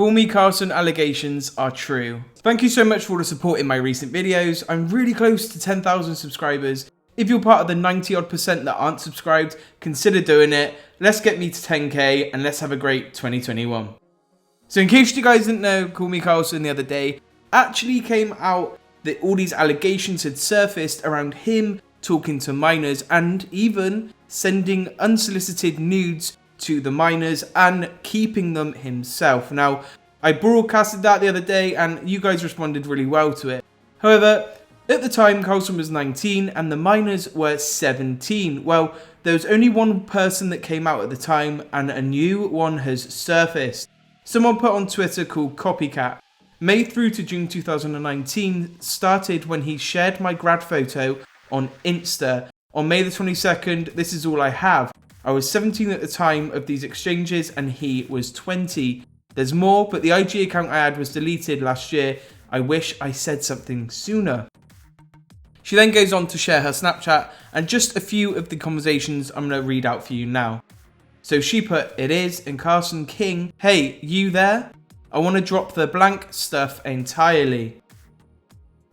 CallMeCarson Allegations are true. Thank you so much for all the support in my recent videos. I'm really close to 10,000 subscribers. If you're part of the 90% that aren't subscribed, consider doing it. Let's get me to 10k and let's have a great 2021. So in case you guys didn't know, CallMeCarlson the other day actually came out that all these allegations had surfaced around him talking to minors and even sending unsolicited nudes to the minors and keeping them himself. Now, I broadcasted that the other day and you guys responded really well to it. However, at the time, Carson was 19 and the minors were 17. Well, there was only one person that came out at the time and a new one has surfaced. Someone put on Twitter called Copycat. Made through to June 2019 started when he shared my grad photo on Insta. On May the 22nd, this is all I have. I was 17 at the time of these exchanges and he was 20. There's more, but the IG account I had was deleted last year. I wish I said something sooner. She then goes on to share her Snapchat and just a few of the conversations I'm going to read out for you now. So she put, "It is, and Carson King, hey, you there? I want to drop the blank stuff entirely.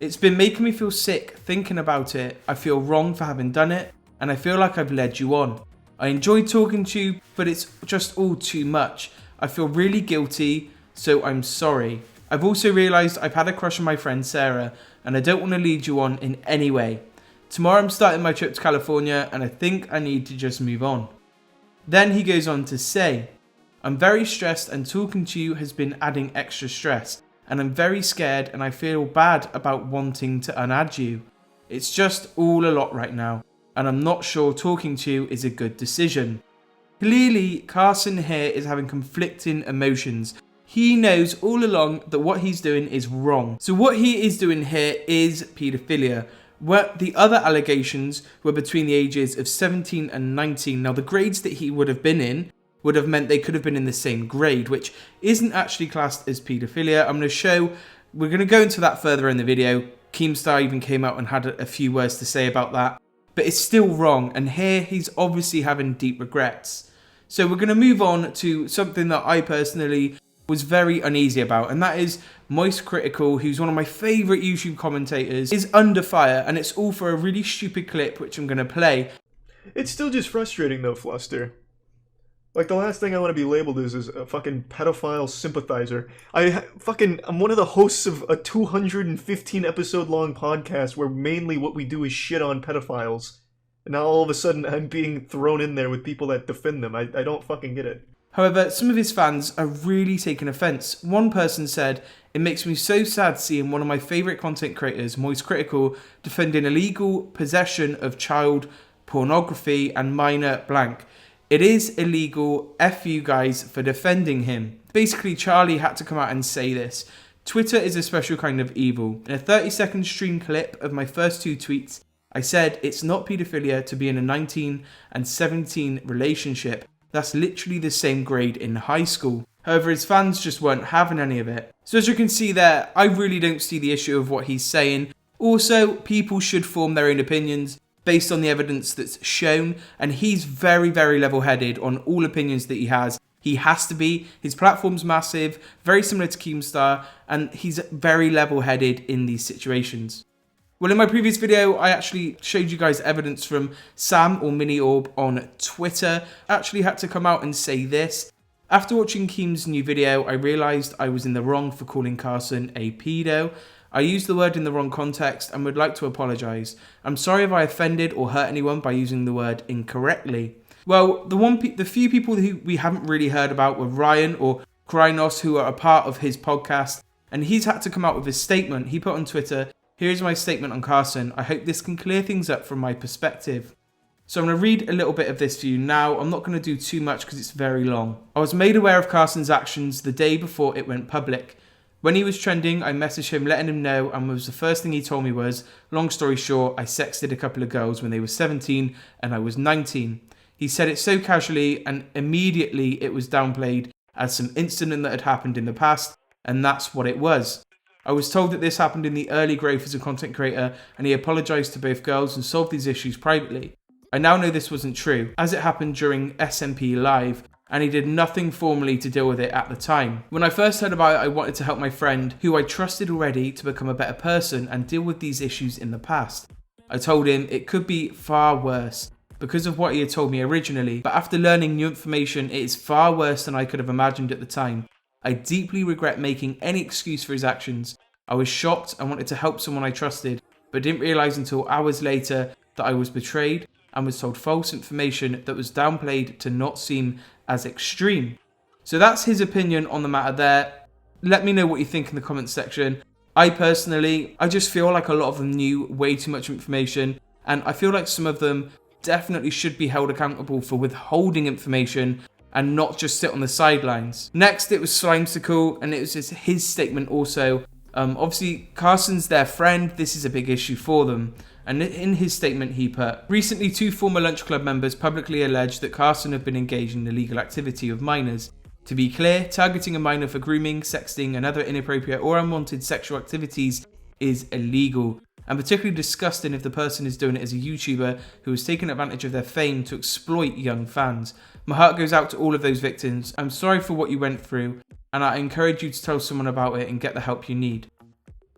It's been making me feel sick thinking about it. I feel wrong for having done it, and I feel like I've led you on. I enjoyed talking to you, but it's just all too much. I feel really guilty, so I'm sorry. I've also realised I've had a crush on my friend Sarah, and I don't want to lead you on in any way. Tomorrow I'm starting my trip to California, and I think I need to just move on." Then he goes on to say, "I'm very stressed and talking to you has been adding extra stress, and I'm very scared and I feel bad about wanting to unadd you. It's just all a lot right now, and I'm not sure talking to you is a good decision." Clearly, Carson here is having conflicting emotions. He knows all along that what he's doing is wrong. So what he is doing here is paedophilia. Where the other allegations were between the ages of 17 and 19. Now the grades that he would have been in would have meant they could have been in the same grade, which isn't actually classed as paedophilia. I'm going to show, we're going to go into that further in the video. Keemstar even came out and had a few words to say about that. But it's still wrong, and here he's obviously having deep regrets. So we're going to move on to something that I personally was very uneasy about, and that is Moist Critical, who's one of my favourite YouTube commentators, is under fire, and it's all for a really stupid clip which I'm going to play. It's still just frustrating though, Fluster. Like, the last thing I want to be labeled as is a fucking pedophile sympathizer. I'm one of the hosts of a 215 episode long podcast where mainly what we do is shit on pedophiles. And now all of a sudden I'm being thrown in there with people that defend them. I don't fucking get it. However, some of his fans are really taking offence. One person said, "It makes me so sad seeing one of my favourite content creators, Moist Critical, defending illegal possession of child pornography and minor blank. It is illegal, F you guys for defending him." Basically, Charlie had to come out and say this. Twitter is a special kind of evil. In a 30-second stream clip of my first two tweets, I said it's not paedophilia to be in a 19 and 17 relationship. That's literally the same grade in high school. However, his fans just weren't having any of it. So as you can see there, I really don't see the issue of what he's saying. Also, people should form their own opinions based on the evidence that's shown, and he's very, very level-headed on all opinions that he has. He has to be. His platform's massive, very similar to Keemstar, and he's very level-headed in these situations. Well, in my previous video, I actually showed you guys evidence from Sam or Mini Orb on Twitter. I actually had to come out and say this. After watching Keem's new video, I realised I was in the wrong for calling Carson a pedo. I used the word in the wrong context and would like to apologise. I'm sorry if I offended or hurt anyone by using the word incorrectly. Well, the few people who we haven't really heard about were Ryan or Krynos, who are a part of his podcast, and he's had to come out with his statement. He put on Twitter, "Here's my statement on Carson. I hope this can clear things up from my perspective." So I'm going to read a little bit of this for you now. I'm not going to do too much because it's very long. "I was made aware of Carson's actions the day before it went public. When he was trending, I messaged him letting him know, and the first thing he told me was, long story short, I sexted a couple of girls when they were 17 and I was 19. He said it so casually and immediately it was downplayed as some incident that had happened in the past, and that's what it was. I was told that this happened in the early growth as a content creator, and he apologised to both girls and solved these issues privately. I now know this wasn't true, as it happened during SMP Live. and he did nothing formally to deal with it at the time. When I first heard about it, I wanted to help my friend, who I trusted already, to become a better person and deal with these issues in the past. I told him it could be far worse because of what he had told me originally, but after learning new information, it is far worse than I could have imagined at the time. I deeply regret making any excuse for his actions. I was shocked and wanted to help someone I trusted, but didn't realise until hours later that I was betrayed and was told false information that was downplayed to not seem as extreme. So that's his opinion on the matter there. Let me know what you think in the comments section. I just feel like a lot of them knew way too much information, and I feel like some of them definitely should be held accountable for withholding information and not just sit on the sidelines. Next, it was Slimesicle, and it was just his statement also. Obviously, Carson's their friend. This is a big issue for them. And in his statement, he put, recently 2 former Lunch Club members publicly alleged that Carson have been engaged in illegal activity with minors. To be clear, targeting a minor for grooming, sexting, and other inappropriate or unwanted sexual activities is illegal, and particularly disgusting if the person is doing it as a YouTuber who has taken advantage of their fame to exploit young fans. My heart goes out to all of those victims. I'm sorry for what you went through, and I encourage you to tell someone about it and get the help you need.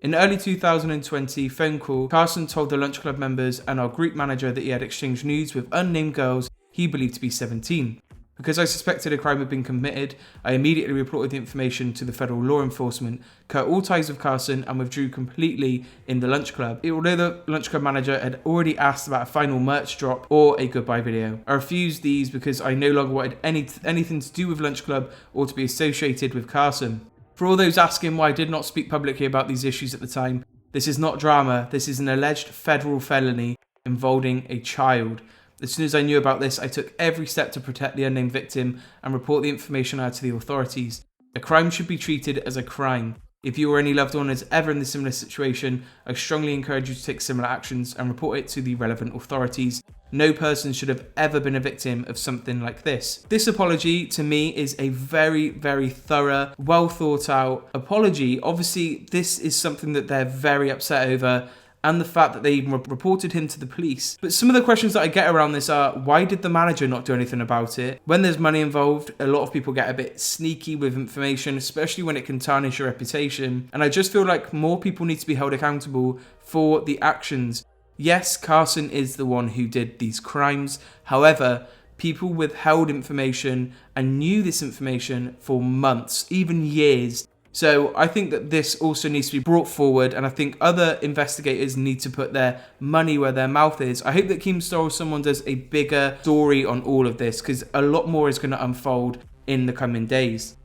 In early 2020 phone call, Carson told the Lunch Club members and our group manager that he had exchanged nudes with unnamed girls he believed to be 17. Because I suspected a crime had been committed, I immediately reported the information to the federal law enforcement, cut all ties with Carson, and withdrew completely in the Lunch Club. Although the Lunch Club manager had already asked about a final merch drop or a goodbye video. I refused these because I no longer wanted anything to do with Lunch Club or to be associated with Carson. For all those asking why I did not speak publicly about these issues at the time, this is not drama, this is an alleged federal felony involving a child. As soon as I knew about this, I took every step to protect the unnamed victim and report the information out to the authorities. A crime should be treated as a crime. If you or any loved one is ever in a similar situation, I strongly encourage you to take similar actions and report it to the relevant authorities. No person should have ever been a victim of something like this. This apology, to me, is a very, very thorough, well thought out apology. Obviously, this is something that they're very upset over, and the fact that they even reported him to the police. But some of the questions that I get around this are, why did the manager not do anything about it? When there's money involved, a lot of people get a bit sneaky with information, especially when it can tarnish your reputation. And I just feel like more people need to be held accountable for the actions. Yes, Carson is the one who did these crimes. However, people withheld information and knew this information for months, even years. So I think that this also needs to be brought forward, and I think other investigators need to put their money where their mouth is. I hope that Keemstar or someone does a bigger story on all of this, because a lot more is going to unfold in the coming days.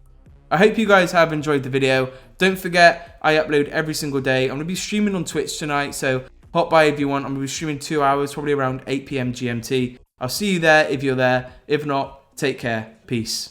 I hope you guys have enjoyed the video. Don't forget, I upload every single day. I'm going to be streaming on Twitch tonight, so pop by if you want. I'm going to be streaming 2 hours, probably around 8 PM GMT. I'll see you there if you're there. If not, take care. Peace.